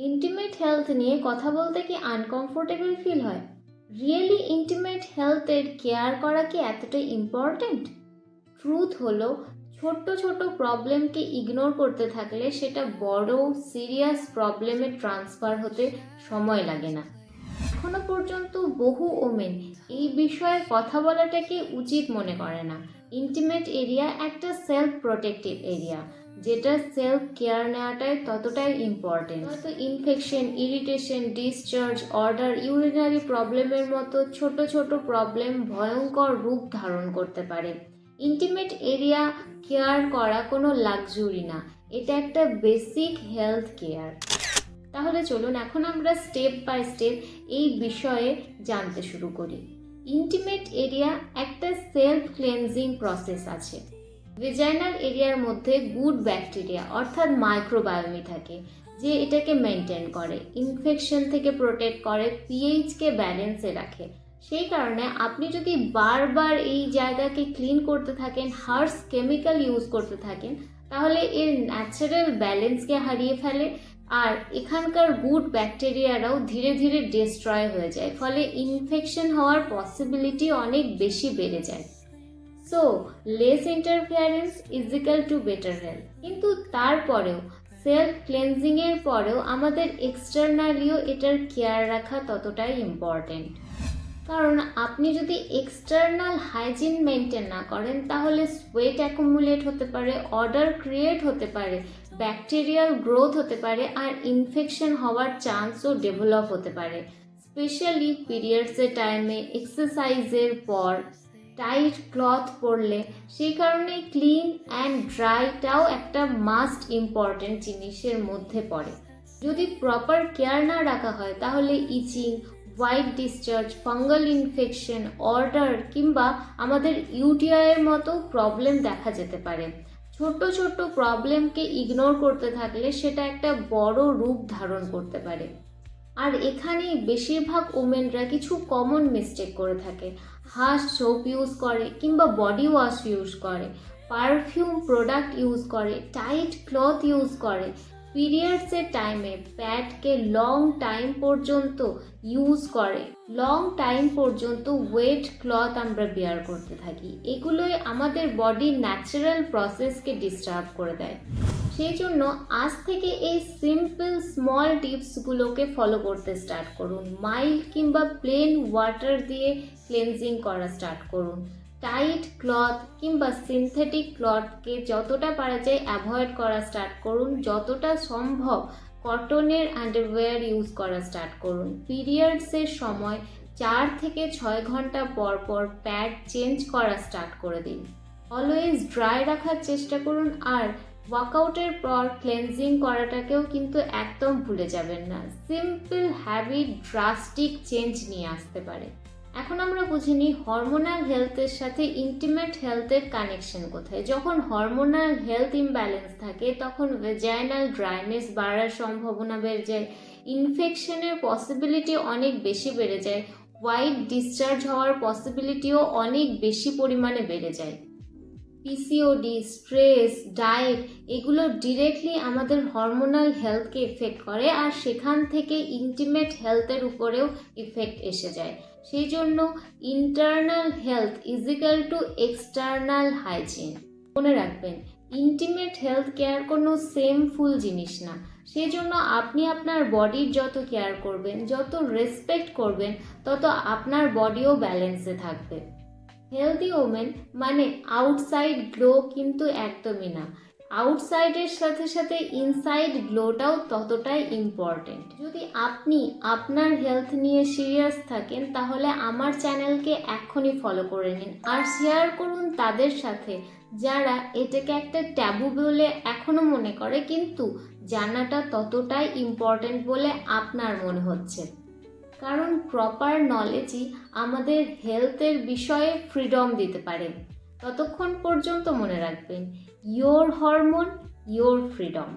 Intimate health নিয়ে কথা বলতে কি আনকমফোর্টেবল ফিল হয়? রিয়েলি ইন্টিমেট হেলথের কেয়ার করা কি এতটাই ইম্পর্ট্যান্ট? ট্রুথ হলো, ছোট্ট ছোট প্রবলেমকে ইগনোর করতে থাকলে সেটা বড় সিরিয়াস প্রবলেমে ট্রান্সফার হতে সময় লাগে না। এখনো পর্যন্ত বহু ওমেন এই বিষয়ে কথা বলাটাকে উচিত মনে করে না। ইন্টিমেট এরিয়া একটা সেলফ প্রোটেক্টিভ এরিয়া, যেটা সেলফ কেয়ার নেওয়াটাই ততটাই ইম্পর্টেন্ট। হয়তো infection, irritation, discharge, order, urinary প্রবলেমের মতো ছোট ছোট প্রবলেম ভয়ঙ্কর রূপ ধারণ করতে পারে। ইন্টিমেট এরিয়া কেয়ার করা কোনো লাক্সারি না, এটা একটা বেসিক হেলথ কেয়ার। তাহলে চলুন এখন আমরা স্টেপ বাই স্টেপ এই বিষয়ে জানতে শুরু করি। ইন্টিমেট এরিয়া একটা সেলফ ক্লেনজিং প্রসেস আছে। ভেজাইনাল এরিয়ার মধ্যে গুড ব্যাকটেরিয়া অর্থাৎ মাইক্রোবায়োমি থাকে, যে এটাকে মেনটেন করে, ইনফেকশন থেকে প্রোটেক্ট করে, পিএইচকে ব্যালেন্সে রাখে। সেই কারণে আপনি যদি বারবার এই জায়গাকে ক্লিন করতে থাকেন, হার্শ কেমিক্যাল ইউজ করতে থাকেন, তাহলে এর ন্যাচারাল ব্যালেন্সকে হারিয়ে ফেলে, আর এখানকার গুড ব্যাকটেরিয়ারাও ধীরে ধীরে ডিস্ট্রয় হয়ে যায়, ফলে ইনফেকশন হওয়ার পসিবিলিটি অনেক বেশি বেড়ে যায়। So less interference is equal to better health. কিন্তু তারপরেও সেলফ ক্লেনজিংয়ের পরেও আমাদের এক্সটার্নালিও এটার কেয়ার রাখা ততটাই ইম্পর্টেন্ট। কারণ আপনি যদি এক্সটার্নাল হাইজিন মেনটেন না করেন, তাহলে সোয়েট অ্যাকুমুলেট হতে পারে, অডার ক্রিয়েট হতে পারে, ব্যাকটেরিয়াল গ্রোথ হতে পারে, আর ইনফেকশন হওয়ার চান্সও ডেভেলপ হতে পারে, স্পেশালি পিরিয়ডসের টাইমে, এক্সারসাইজের পর, টাইট ক্লথ পরলে। সেই কারণে ক্লিন অ্যান্ড ড্রাইটাও একটা মাস্ট ইম্পর্টেন্ট জিনিসের মধ্যে পড়ে। যদি প্রপার কেয়ার না রাখা হয়, তাহলে itching, white discharge, fungal infection, odour কিংবা আমাদের ইউটিআইয়ের মতো প্রবলেম দেখা যেতে পারে। ছোট ছোট প্রবলেমকে ইগনোর করতে থাকলে সেটা একটা বড় রূপ ধারণ করতে পারে। আর এখানেই বেশিরভাগ ওমেনরা কিছু কমন মিস্টেক করে থাকে। হার্শ সোপ ইউজ করে কিংবা বডি ওয়াশ ইউজ করে, পারফিউম প্রোডাক্ট ইউজ করে, টাইট ক্লথ ইউজ করে, পিরিয়ডসের টাইমে প্যাডকে লং টাইম পর্যন্ত ইউজ করে, লং টাইম পর্যন্ত ওয়েট ক্লথ আমরা বেয়ার করতে থাকি। এগুলোই আমাদের বডির ন্যাচারাল প্রসেসকে ডিস্টার্ব করে দেয়। সেই জন্য আজ থেকে এই সিম্পল স্মল টিপসগুলোকে ফলো করতে স্টার্ট করুন। মাইল্ড কিংবা প্লেন ওয়াটার দিয়ে ক্লেনজিং করা স্টার্ট করুন। টাইট ক্লথ কিংবা সিনথেটিক ক্লথকে যতটা পারা যায় অ্যাভয়েড করা স্টার্ট করুন। যতটা সম্ভব কটনের আন্ডারওয়্যার ইউজ করা স্টার্ট করুন। পিরিয়ডসের সময় 4 থেকে 6 ঘন্টা পর পর প্যাড চেঞ্জ করা স্টার্ট করে দিন। অলওয়েজ ড্রাই রাখার চেষ্টা করুন, আর ওয়ার্কআউটের পর ক্লেনজিং করাটাকেও কিন্তু একদম ভুলে যাবেন না। সিম্পল হ্যাবিট ড্রাস্টিক চেঞ্জ নিয়ে আসতে পারে। এখন আমরা বুঝে নিই হরমোনাল হেলথের সাথে ইন্টিমেট হেলথের কানেকশন কোথায়। যখন হরমোনাল হেলথ ইমব্যালেন্স থাকে, তখন ভেজাইনাল ড্রাইনেস বাড়ার সম্ভাবনা বেড়ে যায়, ইনফেকশনের পসিবিলিটি অনেক বেশি বেড়ে যায়, হোয়াইট ডিসচার্জ হওয়ার পসিবিলিটিও অনেক বেশি পরিমাণে বেড়ে যায়। পিসিওডি, স্ট্রেস, ডায়েট এগুলো ডিরেক্টলি আমাদের হরমোনাল হেলথকে এফেক্ট করে, আর সেখান থেকে ইন্টিমেট হেলথের উপরেও ইফেক্ট এসে যায়। সেই জন্য internal health is equal to external hygiene. মনে রাখবেন, ইন্টিমেট হেলথ কেয়ার কোনো সেমফুল জিনিস না। সেই জন্য আপনি আপনার বডির যত কেয়ার করবেন, যত রেসপেক্ট করবেন, তত আপনার বডিও ব্যালেন্সে থাকবে। হেলদি ওমেন মানে আউটসাইড গ্লো কিন্তু একদমই না। আউটসাইডের সাথে সাথে ইনসাইড গ্লোটাও ততটাই ইম্পর্টেন্ট। যদি আপনি আপনার হেলথ নিয়ে সিরিয়াস থাকেন, তাহলে আমার চ্যানেলকে এক্ষুনি ফলো করে নিন, আর শেয়ার করুন তাদের সাথে যারা এটাকে একটা ট্যাবু বলে এখনো মনে করে, কিন্তু জানাটা ততটাই ইম্পর্টেন্ট বলে আপনার মনে হচ্ছে। কারণ প্রপার নলেজই আমাদের হেলথের বিষয়ে ফ্রিডম দিতে পারে। ততক্ষণ পর্যন্ত মনে রাখবেন, ইয়োর হরমোন, ইয়োর ফ্রিডম।